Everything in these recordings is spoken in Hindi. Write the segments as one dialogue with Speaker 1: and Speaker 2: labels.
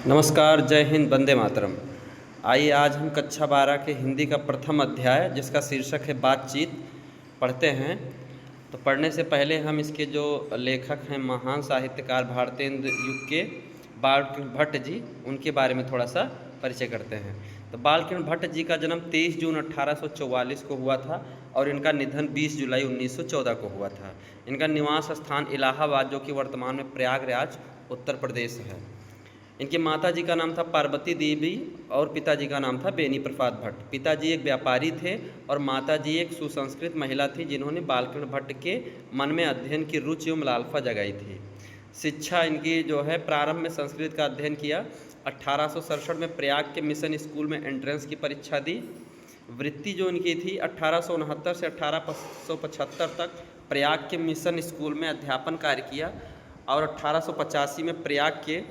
Speaker 1: नमस्कार, जय हिंद, वंदे मातरम। आइए आज हम कक्षा 12 के हिंदी का प्रथम अध्याय जिसका शीर्षक है बातचीत पढ़ते हैं। तो पढ़ने से पहले हम इसके जो लेखक हैं, महान साहित्यकार भारतेंद्र युग के बालकृष्ण भट्ट जी, उनके बारे में थोड़ा सा परिचय करते हैं। तो बालकृष्ण भट्ट जी का जन्म 23 जून 1844 को हुआ था और इनका निधन 20 जुलाई 1914 को हुआ था। इनका निवास स्थान इलाहाबाद, जो कि वर्तमान में प्रयागराज उत्तर प्रदेश है। इनकी माता जी का नाम था पार्वती देवी और पिताजी का नाम था बेनी प्रसाद भट्ट। पिताजी एक व्यापारी थे और माता जी एक सुसंस्कृत महिला थी, जिन्होंने बालकृष्ण भट्ट के मन में अध्ययन की रुचि एवं लालसा जगाई थी। शिक्षा इनकी जो है, प्रारंभ में संस्कृत का अध्ययन किया। 1867 में प्रयाग के मिशन स्कूल में एंट्रेंस की परीक्षा दी। वृत्ति जो इनकी थी, 1869 से 1875 तक प्रयाग के मिशन स्कूल में अध्यापन कार्य किया और 1885 में प्रयाग के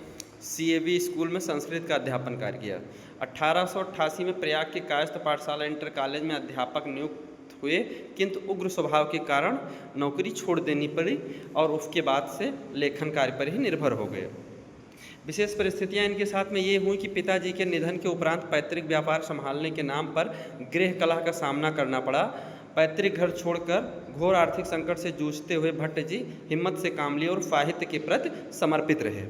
Speaker 1: CAV स्कूल में संस्कृत का अध्यापन कार्य किया। 1888 में प्रयाग के कायस्थ पाठशाला इंटर कॉलेज में अध्यापक नियुक्त हुए, किंतु उग्र स्वभाव के कारण नौकरी छोड़ देनी पड़ी और उसके बाद से लेखन कार्य पर ही निर्भर हो गए। विशेष परिस्थितियां इनके साथ में ये हुई कि पिताजी के निधन के उपरांत पैतृक व्यापार संभालने के नाम पर गृह कलह का सामना करना पड़ा। पैतृक घर छोड़कर घोर आर्थिक संकट से जूझते हुए भट्ट जी हिम्मत से काम लिए और साहित्य के प्रति समर्पित रहे।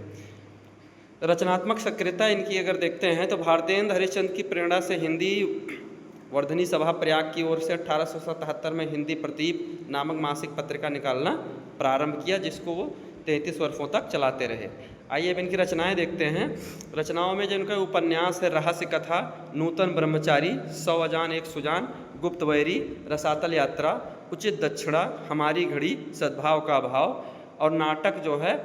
Speaker 1: रचनात्मक सक्रियता इनकी अगर देखते हैं तो भारतेंद्र हरिश्चंद्र की प्रेरणा से हिंदी वर्धनी सभा प्रयाग की ओर से 1877 में हिंदी प्रदीप नामक मासिक पत्रिका निकालना प्रारंभ किया, जिसको वो 33 वर्षों तक चलाते रहे। आइए अब इनकी रचनाएं देखते हैं। रचनाओं में जिनका उपन्यास है रहस्य कथा, नूतन ब्रह्मचारी, 100 अजान एक सुजान, गुप्त वैरी, रसातल यात्रा, उचित दक्षिणा, हमारी घड़ी, सद्भाव का अभाव, और नाटक जो है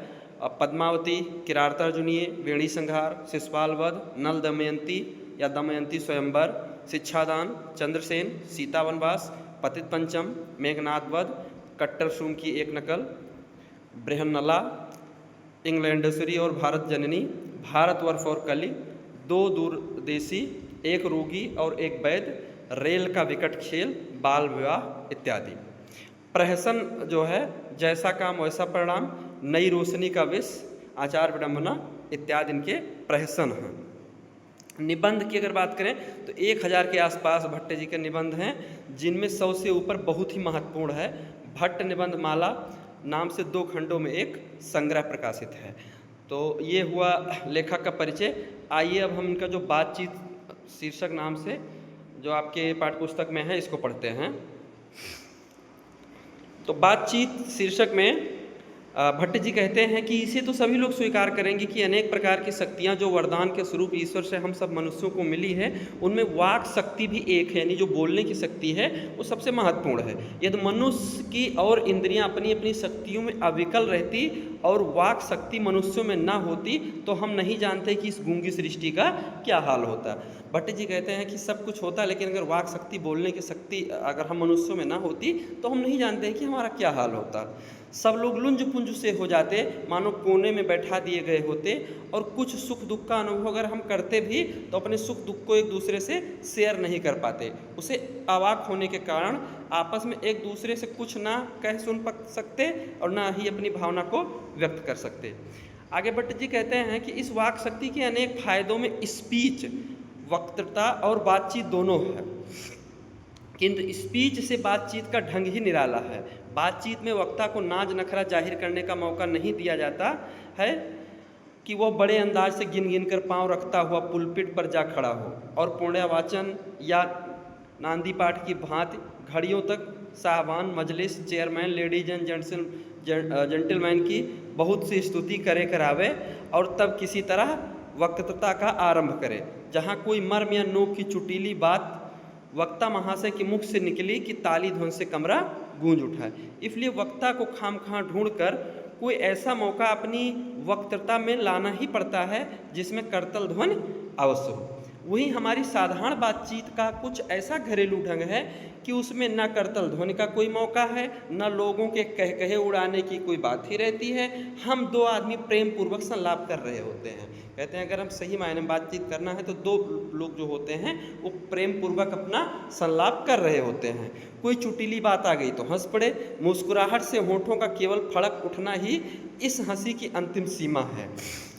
Speaker 1: पद्मावती, किरातार्जुनीय, वेणी संहार, शिशुपाल वध, नल दमयंती या दमयंती स्वयंवर, शिक्षादान, चंद्रसेन, सीता वनवास, पतित पंचम, मेघनाथ वध, कट्टर सूम की एक नकल, बृहन्नला, इंग्लैंडेश्वरी और भारत जननी, भारतवर्ष और कली, दो दूरदेशी, एक रोगी और एक वैद्य, रेल का विकट खेल, बाल विवाह इत्यादि। प्रहसन जो है जैसा काम वैसा परिणाम, नई रोशनी का विष, आचार विडंबना इत्यादि इनके प्रहसन हैं। निबंध की अगर बात करें तो 1000 के आसपास भट्ट जी के निबंध हैं, जिनमें 100 से ऊपर बहुत ही महत्वपूर्ण है। भट्ट निबंध माला नाम से 2 खंडों में एक संग्रह प्रकाशित है। तो ये हुआ लेखक का परिचय। आइए अब हम इनका जो बातचीत शीर्षक नाम से जो आपके पाठ्यपुस्तक में है, इसको पढ़ते हैं। तो बातचीत शीर्षक में भट्ट जी कहते हैं कि इसे तो सभी लोग स्वीकार करेंगे कि अनेक प्रकार की शक्तियां जो वरदान के स्वरूप ईश्वर से हम सब मनुष्यों को मिली है, उनमें वाक शक्ति भी एक है, यानी जो बोलने की शक्ति है वो सबसे महत्वपूर्ण है। यदि मनुष्य की और इंद्रियां अपनी अपनी शक्तियों में अविकल रहती और वाक शक्ति मनुष्यों में ना होती तो हम नहीं जानते कि इस गूंगी सृष्टि का क्या हाल होता। भट्ट जी कहते हैं कि सब कुछ होता, लेकिन अगर वाक शक्ति, बोलने की शक्ति अगर हम मनुष्यों में ना होती तो हम नहीं जानते कि हमारा क्या हाल होता। सब लोग लुंज पुंज से हो जाते, मानो कोने में बैठा दिए गए होते, और कुछ सुख दुख का अनुभव अगर हम करते भी तो अपने सुख दुख को एक दूसरे से शेयर नहीं कर पाते। उसे अवाक होने के कारण आपस में एक दूसरे से कुछ ना कह सुन सकते और ना ही अपनी भावना को व्यक्त कर सकते। आगे भट्ट जी कहते हैं कि इस वाक शक्ति के अनेक फायदों में स्पीच, वक्तृता और बातचीत दोनों है, किंतु स्पीच से बातचीत का ढंग ही निराला है। बातचीत में वक्ता को नाज नखरा जाहिर करने का मौका नहीं दिया जाता है कि वह बड़े अंदाज से गिन गिन कर पांव रखता हुआ पुलपिट पर जा खड़ा हो और पुण्यवाचन या नांदी पाठ की भांति घड़ियों तक साहबान, मजलिस, चेयरमैन, लेडीज एंड जेंटलमैन की बहुत सी स्तुति करे करावे और तब किसी तरह वक्तृता का आरंभ करे। जहाँ कोई मर्म या नोक की चुटीली बात वक्ता महाशय के मुख से निकली कि ताली ध्वनि से कमरा गूंज उठा। इसलिए वक्ता को खामखा ढूंढकर कोई ऐसा मौका अपनी वक्तृता में लाना ही पड़ता है जिसमें करतल ध्वनि अवश्य हो। वहीं हमारी साधारण बातचीत का कुछ ऐसा घरेलू ढंग है कि उसमें न करतल ध्वनि का कोई मौका है, न लोगों के कह कहे उड़ाने की कोई बात ही रहती है। हम 2 आदमी प्रेम पूर्वक संलाप कर रहे होते हैं। कहते हैं अगर हम सही मायने में बातचीत करना है तो 2 लोग जो होते हैं वो प्रेम पूर्वक अपना संलाप कर रहे होते हैं। कोई चुटीली बात आ गई तो हंस पड़े, मुस्कुराहट से होठों का केवल फड़क उठना ही इस हंसी की अंतिम सीमा है।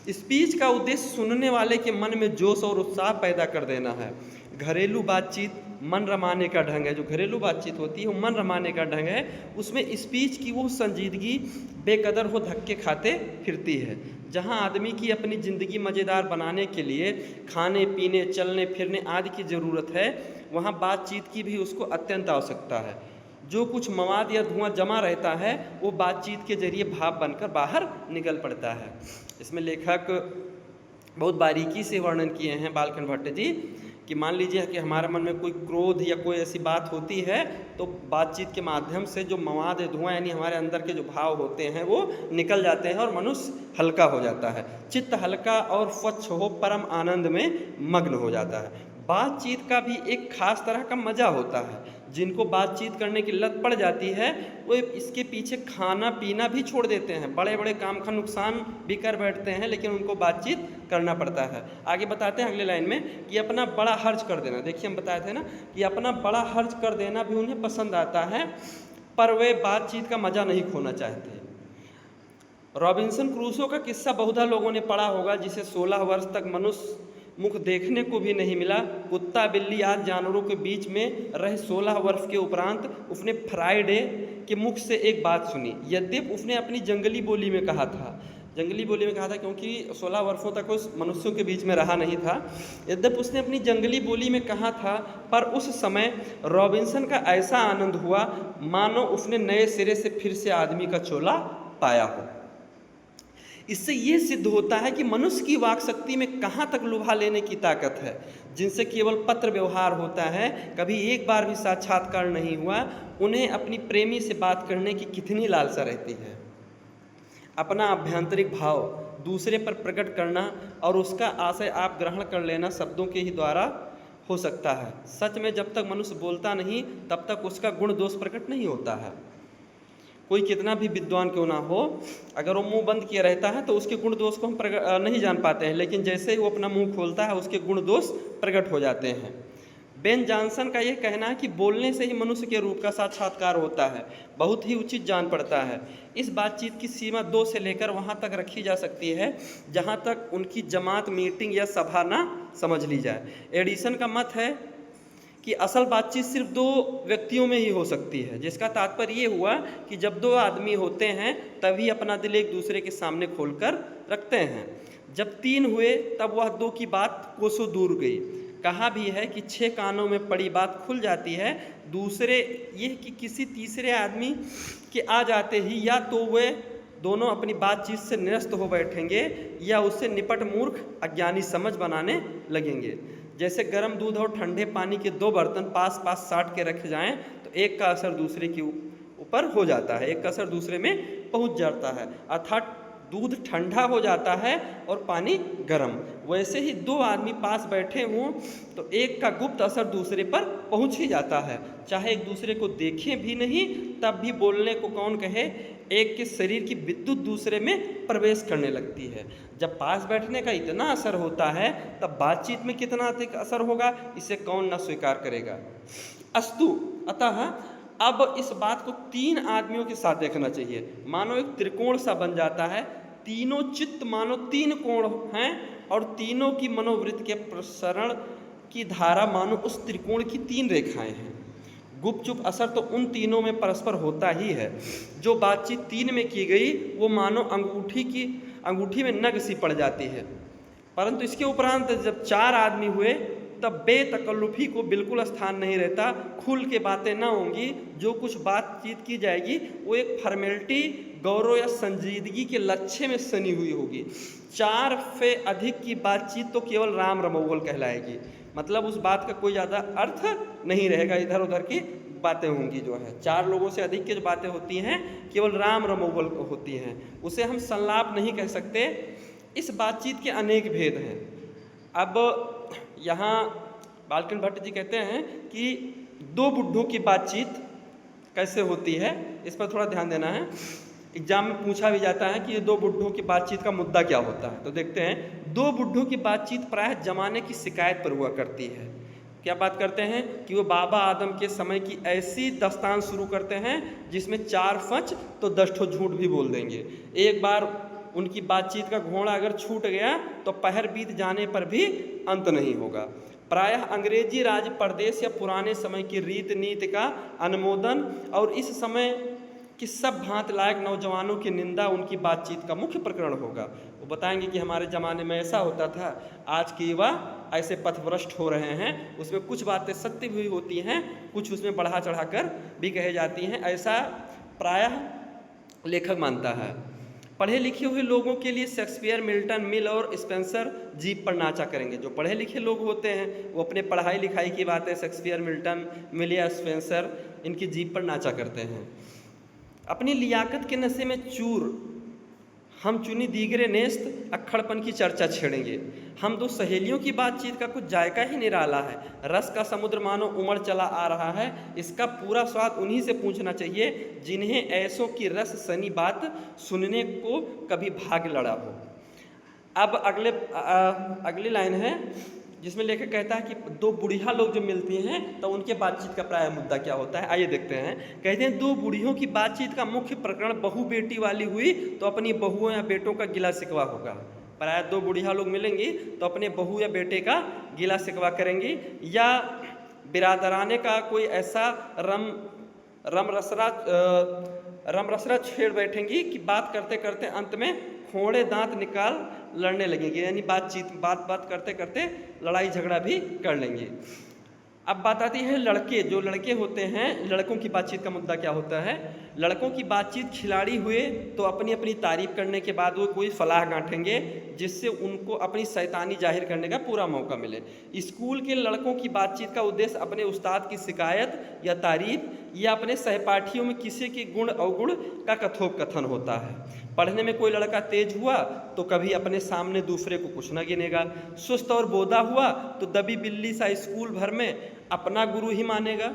Speaker 1: स्पीच का उद्देश्य सुनने वाले के मन में जोश और उत्साह पैदा कर देना है। घरेलू बातचीत मन रमाने का ढंग है। जो घरेलू बातचीत होती है वो मन रमाने का ढंग है। उसमें स्पीच की वो संजीदगी बेकदर हो धक्के खाते फिरती है। जहाँ आदमी की अपनी ज़िंदगी मज़ेदार बनाने के लिए खाने पीने चलने फिरने आदि की ज़रूरत है, वहाँ बातचीत की भी उसको अत्यंत आवश्यकता है। जो कुछ मवाद या धुआं जमा रहता है वो बातचीत के जरिए भाप बनकर बाहर निकल पड़ता है। इसमें लेखक बहुत बारीकी से वर्णन किए हैं बालकृष्ण भट्ट जी कि मान लीजिए कि हमारे मन में कोई क्रोध या कोई ऐसी बात होती है तो बातचीत के माध्यम से जो मवाद धुआं यानी हमारे अंदर के जो भाव होते हैं वो निकल जाते हैं और मनुष्य हल्का हो जाता है, चित्त हल्का और स्वच्छ हो परम आनंद में मग्न हो जाता है। बातचीत का भी एक खास तरह का मज़ा होता है। जिनको बातचीत करने की लत पड़ जाती है वो इसके पीछे खाना पीना भी छोड़ देते हैं, बड़े बड़े काम का नुकसान भी कर बैठते हैं, लेकिन उनको बातचीत करना पड़ता है। आगे बताते हैं अगले लाइन में कि अपना बड़ा खर्च कर देना। देखिए हम बताए थे ना कि अपना बड़ा खर्च कर देना भी उन्हें पसंद आता है, पर वे बातचीत का मज़ा नहीं खोना चाहते। रॉबिन्सन क्रूसो का किस्सा बहुधा लोगों ने पढ़ा होगा, जिसे 16 वर्ष तक मनुष्य मुख देखने को भी नहीं मिला। कुत्ता बिल्ली आदि जानवरों के बीच में रहे 16 वर्ष के उपरांत उसने फ्राइडे के मुख से एक बात सुनी। यद्यपि उसने अपनी जंगली बोली में कहा था, क्योंकि 16 वर्षों तक उस मनुष्यों के बीच में रहा नहीं था। यद्यपि उसने अपनी जंगली बोली में कहा था, पर उस समय रॉबिन्सन का ऐसा आनंद हुआ मानो उसने नए सिरे से फिर से आदमी का चोला पाया हो। इससे ये सिद्ध होता है कि मनुष्य की वाक शक्ति में कहाँ तक लुभा लेने की ताकत है। जिनसे केवल पत्र व्यवहार होता है, कभी एक बार भी साक्षात्कार नहीं हुआ, उन्हें अपनी प्रेमी से बात करने की कितनी लालसा रहती है। अपना आभ्यंतरिक भाव दूसरे पर प्रकट करना और उसका आशय आप ग्रहण कर लेना शब्दों के ही द्वारा हो सकता है। सच में जब तक मनुष्य बोलता नहीं तब तक उसका गुण दोष प्रकट नहीं होता है। कोई कितना भी विद्वान क्यों ना हो, अगर वो मुंह बंद किए रहता है तो उसके गुण दोष को हम नहीं जान पाते हैं, लेकिन जैसे ही वो अपना मुंह खोलता है उसके गुण दोष प्रकट हो जाते हैं। बेन जॉनसन का यह कहना है कि बोलने से ही मनुष्य के रूप का साक्षात्कार होता है, बहुत ही उचित जान पड़ता है। इस बातचीत की सीमा 2 से लेकर वहाँ तक रखी जा सकती है जहाँ तक उनकी जमात मीटिंग या सभा ना समझ ली जाए। एडिसन का मत है कि असल बातचीत सिर्फ 2 व्यक्तियों में ही हो सकती है, जिसका तात्पर्य ये हुआ कि जब 2 आदमी होते हैं तभी अपना दिल एक दूसरे के सामने खोलकर रखते हैं। जब 3 हुए तब वह 2 की बात कोसों दूर गई। कहा भी है कि 6 कानों में पड़ी बात खुल जाती है। दूसरे ये कि किसी तीसरे आदमी के आ जाते ही या तो वे दोनों अपनी बातचीत से निरस्त हो बैठेंगे या उससे निपट मूर्ख अज्ञानी समझ बनाने लगेंगे। जैसे गर्म दूध और ठंडे पानी के 2 बर्तन पास पास साट के रखे जाएं तो एक का असर दूसरे के ऊपर हो जाता है, एक का असर दूसरे में पहुंच जाता है, अर्थात दूध ठंडा हो जाता है और पानी गर्म। वैसे ही 2 आदमी पास बैठे हों तो एक का गुप्त असर दूसरे पर पहुंच ही जाता है, चाहे एक दूसरे को देखें भी नहीं तब भी बोलने को कौन कहे, एक के शरीर की विद्युत दूसरे में प्रवेश करने लगती है। जब पास बैठने का इतना असर होता है तब बातचीत में कितना अधिक असर होगा, इसे कौन न स्वीकार करेगा। अस्तु, अतः अब इस बात को 3 आदमियों के साथ देखना चाहिए। मानो एक त्रिकोण सा बन जाता है, तीनों चित्त मानो 3 कोण हैं और तीनों की मनोवृत्ति के प्रसरण की धारा मानो उस त्रिकोण की 3 रेखाएं हैं। गुपचुप असर तो उन तीनों में परस्पर होता ही है। जो बातचीत 3 में की गई वो मानो अंगूठी में नग सी पड़ जाती है। परंतु इसके उपरांत जब 4 आदमी हुए तब बेतकल्लुफी को बिल्कुल स्थान नहीं रहता। खुल के बातें ना होंगी, जो कुछ बातचीत की जाएगी वो एक फॉर्मेलिटी, गौरव या संजीदगी के लक्ष्य में सनी हुई होगी। 4 से अधिक की बातचीत तो केवल राम रमोगल कहलाएगी, मतलब उस बात का कोई ज़्यादा अर्थ नहीं रहेगा, इधर उधर की बातें होंगी। जो है 4 लोगों से अधिक की जो बातें होती हैं केवल राम रमोगल होती हैं, उसे हम संलाप नहीं कह सकते। इस बातचीत के अनेक भेद हैं। अब यहाँ बालकृष्ण भट्ट जी कहते हैं कि 2 बुड्ढों की बातचीत कैसे होती है, इस पर थोड़ा ध्यान देना है। एग्जाम में पूछा भी जाता है कि ये 2 बुड्ढों की बातचीत का मुद्दा क्या होता है। तो देखते हैं, 2 बुड्ढों की बातचीत प्रायः जमाने की शिकायत पर हुआ करती है। क्या बात करते हैं कि वो बाबा आदम के समय की ऐसी दास्तान शुरू करते हैं जिसमें 4 सच तो 10 ठो झूठ भी बोल देंगे। एक बार उनकी बातचीत का घोड़ा अगर छूट गया तो पहर बीत जाने पर भी अंत नहीं होगा। प्रायः अंग्रेजी राज प्रदेश या पुराने समय की रीत नीति का अनुमोदन और इस समय कि सब भांत लायक नौजवानों की निंदा उनकी बातचीत का मुख्य प्रकरण होगा। वो बताएंगे कि हमारे ज़माने में ऐसा होता था, आज के युवा ऐसे पथभ्रष्ट हो रहे हैं। उसमें कुछ बातें सत्य भी होती हैं, कुछ उसमें बढ़ा चढ़ा कर भी कही जाती हैं, ऐसा प्रायः लेखक मानता है। पढ़े लिखे हुए लोगों के लिए शेक्सपियर, मिल्टन, मिल और स्पेंसर जीप पर नाचा करेंगे। जो पढ़े लिखे लोग होते हैं वो अपने पढ़ाई लिखाई की बातें शेक्सपियर, मिल्टन, मिल या स्पेंसर इनकी जीप पर नाचा करते हैं। अपनी लियाकत के नशे में चूर हम चुनी दीगरे नेस्त अक्खड़पन की चर्चा छेड़ेंगे। हम दो सहेलियों की बातचीत का कुछ जायका ही निराला है। रस का समुद्र मानो उमड़ चला आ रहा है। इसका पूरा स्वाद उन्हीं से पूछना चाहिए जिन्हें ऐसों की रस सनी बात सुनने को कभी भाग लड़ा हो। अब अगली लाइन है जिसमें लेखक कहता है कि दो बुढ़िया लोग जो मिलती हैं तो उनके बातचीत का प्रायः मुद्दा क्या होता है, आइए देखते हैं। कहते हैं दो बूढ़ियों की बातचीत का मुख्य प्रकरण बहू बेटी वाली हुई तो अपनी बहुओं या बेटों का गिला शिकवा होगा। प्रायः दो बुढ़िया लोग मिलेंगी तो अपने बहू या बेटे का गिला शिकवा करेंगी, या बिरादराने का कोई ऐसा रमरसरा छेड़ बैठेंगी कि बात करते करते अंत में खोड़े दांत निकाल लड़ने लगेंगे, यानी बात करते करते लड़ाई झगड़ा भी कर लेंगे। अब बात आती है जो लड़के होते हैं, लड़कों की बातचीत का मुद्दा क्या होता है। लड़कों की बातचीत खिलाड़ी हुए तो अपनी अपनी तारीफ करने के बाद वो कोई फलाह गांठेंगे जिससे उनको अपनी शैतानी जाहिर करने का पूरा मौका मिले। स्कूल के लड़कों की बातचीत का उद्देश्य अपने उस्ताद की शिकायत या तारीफ या अपने सहपाठियों में किसी के गुण अवगुण का कथोपकथन होता है। पढ़ने में कोई लड़का तेज हुआ तो कभी अपने सामने दूसरे को कुछ न गिनेगा। सुस्त और बोधा हुआ तो दबी बिल्ली सा स्कूल भर में अपना गुरु ही मानेगा।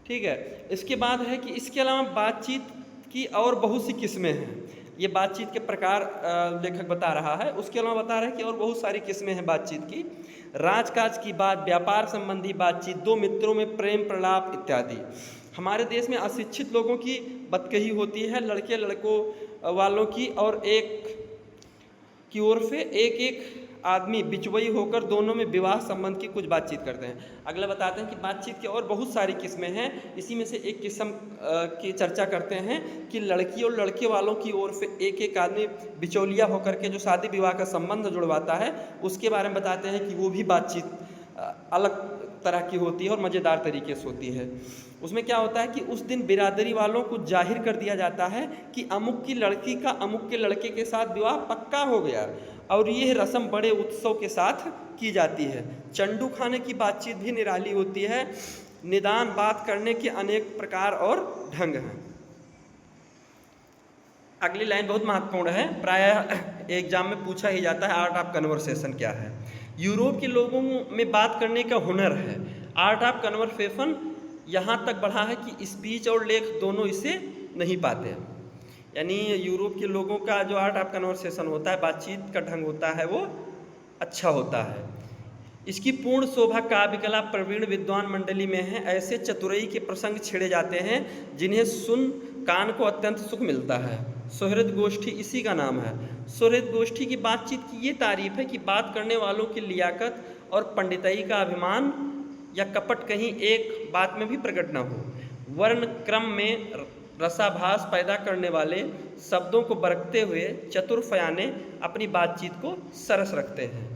Speaker 1: ठीक है, इसके बाद है कि इसके अलावा बातचीत की और बहुत सी किस्में हैं। ये बातचीत के प्रकार लेखक बता रहा है। उसके अलावा बता रहा है कि और बहुत सारी किस्में हैं बातचीत की। राजकाज की बात, व्यापार संबंधी बातचीत, दो मित्रों में प्रेम प्रलाप इत्यादि। हमारे देश में अशिक्षित लोगों की बतकही होती है, लड़के लड़कों वालों की, और एक की ओर से एक आदमी बिचवई होकर दोनों में विवाह संबंध की कुछ बातचीत करते हैं। अगला बताते हैं कि बातचीत की और बहुत सारी किस्में हैं। इसी में से एक किस्म की चर्चा करते हैं कि लड़की और लड़के वालों की ओर से एक आदमी बिचौलिया होकर के जो शादी विवाह का संबंध जुड़वाता है, उसके बारे में बताते हैं कि वो भी बातचीत अलग तरह की होती है और मज़ेदार तरीके से होती है। उसमें क्या होता है कि उस दिन बिरादरी वालों को जाहिर कर दिया जाता है कि अमुक की लड़की का अमुक के लड़के के साथ विवाह पक्का हो गया, और ये रस्म बड़े उत्सव के साथ की जाती है। चंडू खाने की बातचीत भी निराली होती है। निदान बात करने के अनेक प्रकार और ढंग हैं। अगली लाइन बहुत महत्वपूर्ण है, प्रायः एग्जाम में पूछा ही जाता है। आर्ट ऑफ कन्वर्सेशन क्या है? यूरोप के लोगों में बात करने का हुनर है। आर्ट ऑफ कन्वर्सेशन यहाँ तक बढ़ा है कि स्पीच और लेख दोनों इसे नहीं पाते हैं। यानी यूरोप के लोगों का जो आर्ट ऑफ कन्वर्सेशन होता है, बातचीत का ढंग होता है, वो अच्छा होता है। इसकी पूर्ण शोभा काव्य कला प्रवीण विद्वान मंडली में है। ऐसे चतुराई के प्रसंग छेड़े जाते हैं जिन्हें सुन कान को अत्यंत सुख मिलता है। सुहृद गोष्ठी इसी का नाम है। सुहृद गोष्ठी की बातचीत की ये तारीफ है कि बात करने वालों की लियाकत और पंडिताई का अभिमान या कपट कहीं एक बात में भी प्रकट न हो। वर्ण क्रम में रसाभास पैदा करने वाले शब्दों को बरतते हुए चतुर फयाने अपनी बातचीत को सरस रखते हैं।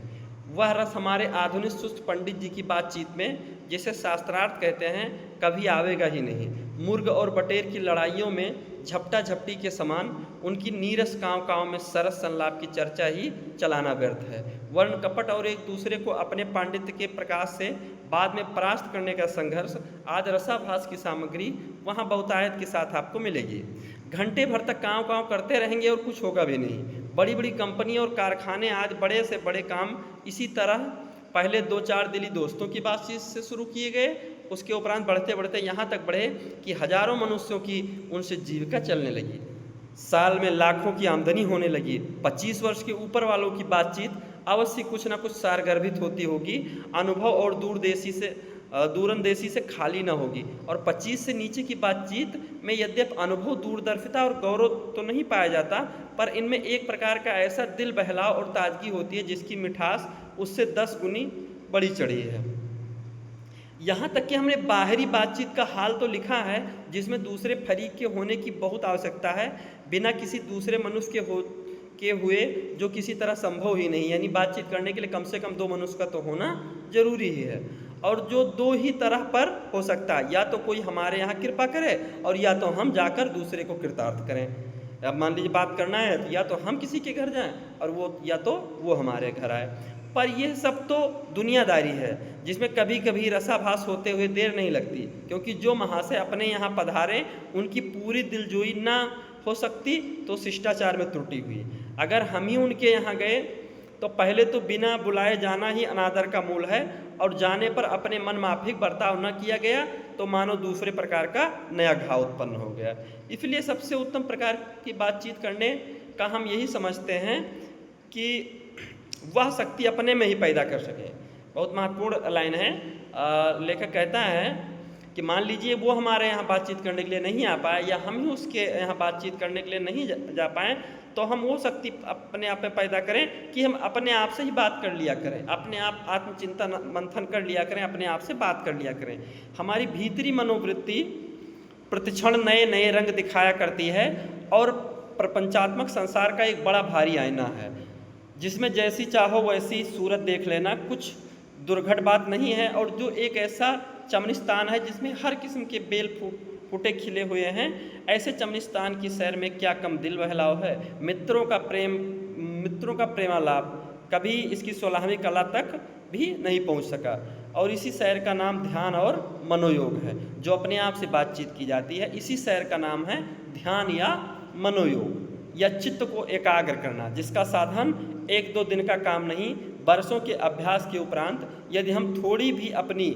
Speaker 1: वह रस हमारे आधुनिक सुस्त पंडित जी की बातचीत में, जिसे शास्त्रार्थ कहते हैं, कभी आवेगा ही नहीं। मुर्ग और बटेर की लड़ाइयों में झपटा झपटी के समान उनकी नीरस काँव में सरस संलाप की चर्चा ही चलाना व्यर्थ है। वर्ण कपट और एक दूसरे को अपने पांडित्य के प्रकाश से बाद में परास्त करने का संघर्ष, आज रसाभास की सामग्री वहाँ बहुतायत के साथ आपको मिलेगी। घंटे भर तक काँव करते रहेंगे और कुछ होगा भी नहीं। बड़ी बड़ी कंपनी और कारखाने आज बड़े से बड़े काम इसी तरह पहले 2-4 दिली दोस्तों की बातचीत से शुरू किए गए, उसके उपरांत बढ़ते बढ़ते यहाँ तक बढ़े कि हजारों मनुष्यों की उनसे जीविका चलने लगी। साल में लाखों की आमदनी होने लगी। 25 वर्ष के ऊपर वालों की बातचीत अवश्य कुछ ना कुछ सारगर्भित होती होगी। अनुभव और दूरदेशी से दूरंदेशी से खाली ना होगी। और 25 से नीचे की बातचीत में यद्यप अनुभव, दूरदर्शिता और गौरव तो नहीं पाया जाता, पर इनमें एक प्रकार का ऐसा दिल बहलाव और ताजगी होती है जिसकी मिठास उससे 10 गुनी बढ़ी चढ़ी है। यहाँ तक कि हमने बाहरी बातचीत का हाल तो लिखा है जिसमें दूसरे फरीक के होने की बहुत आवश्यकता है, बिना किसी दूसरे मनुष्य के हुए जो किसी तरह संभव ही नहीं। यानी बातचीत करने के लिए कम से कम 2 मनुष्य का तो होना जरूरी ही है, और जो 2 ही तरह पर हो सकता है, या तो कोई हमारे यहाँ कृपा करे और या तो हम जाकर दूसरे को कृतार्थ करें। अब मान लीजिए बात करना है तो या तो हम किसी के घर जाएं और वो या तो वो हमारे घर आए। पर यह सब तो दुनियादारी है जिसमें कभी कभी रसाभास होते हुए देर नहीं लगती, क्योंकि जो महाशय अपने यहाँ पधारे उनकी पूरी दिलजोई ना हो सकती तो शिष्टाचार में त्रुटि हुई। अगर हम ही उनके यहाँ गए तो पहले तो बिना बुलाए जाना ही अनादर का मूल है, और जाने पर अपने मन माफिक बर्ताव न किया गया तो मानो दूसरे प्रकार का नया घाव उत्पन्न हो गया। इसलिए सबसे उत्तम प्रकार की बातचीत करने का हम यही समझते हैं कि वह शक्ति अपने में ही पैदा कर सके। बहुत महत्वपूर्ण लाइन है। लेखक कहता है कि मान लीजिए वो हमारे यहाँ बातचीत करने के लिए नहीं आ पाए, या हम ही उसके यहाँ बातचीत करने के लिए नहीं जा पाएँ, तो हम वो शक्ति अपने आप में पैदा करें कि हम अपने आप से ही बात कर लिया करें, अपने आप आत्मचिंतन मंथन कर लिया करें, अपने आप से बात कर लिया करें। हमारी भीतरी मनोवृत्ति प्रतिक्षण नए नए रंग दिखाया करती है, और प्रपंचात्मक संसार का एक बड़ा भारी आईना है जिसमें जैसी चाहो वैसी सूरत देख लेना कुछ दुर्घट बात नहीं है, और जो एक ऐसा चमनिस्तान है जिसमें हर किस्म के बेल फूटे खिले हुए हैं, ऐसे चमनिस्तान की सैर में क्या कम दिल बहलाव है। मित्रों का प्रेमालाप कभी इसकी 16वीं कला तक भी नहीं पहुंच सका, और इसी सैर का नाम ध्यान और मनोयोग है। जो अपने आप से बातचीत की जाती है, इसी सैर का नाम है ध्यान या मनोयोग, या चित्त को एकाग्र करना, जिसका साधन 1-2 दिन का काम नहीं, वर्षों के अभ्यास के उपरांत यदि हम थोड़ी भी अपनी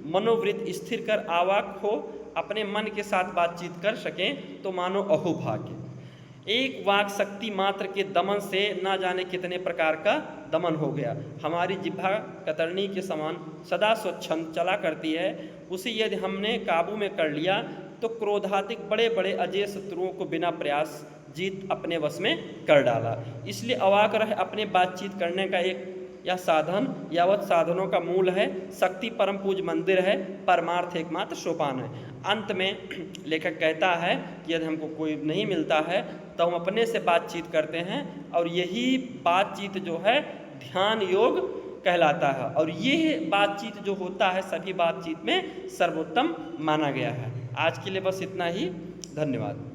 Speaker 1: मनोवृत्ति स्थिर कर आवाक हो अपने मन के साथ बातचीत कर सकें तो मानो अहोभाग्य। एक वाक शक्ति मात्र के दमन से ना जाने कितने प्रकार का दमन हो गया। हमारी जिह्वा कतरनी के समान सदा स्वच्छंद चला करती है, उसे यदि हमने काबू में कर लिया तो क्रोधाधिक बड़े बड़े अजय शत्रुओं को बिना प्रयास जीत अपने वश में कर डाला। इसलिए अवाक रह अपने बातचीत करने का एक यह साधन यावत साधनों का मूल है। शक्ति परम पूज मंदिर है, परमार्थ एकमात्र सोपान है। अंत में लेखक कहता है कि यदि हमको कोई नहीं मिलता है तो हम अपने से बातचीत करते हैं, और यही बातचीत जो है ध्यान योग कहलाता है, और ये बातचीत जो होता है सभी बातचीत में सर्वोत्तम माना गया है। आज के लिए बस इतना ही। धन्यवाद।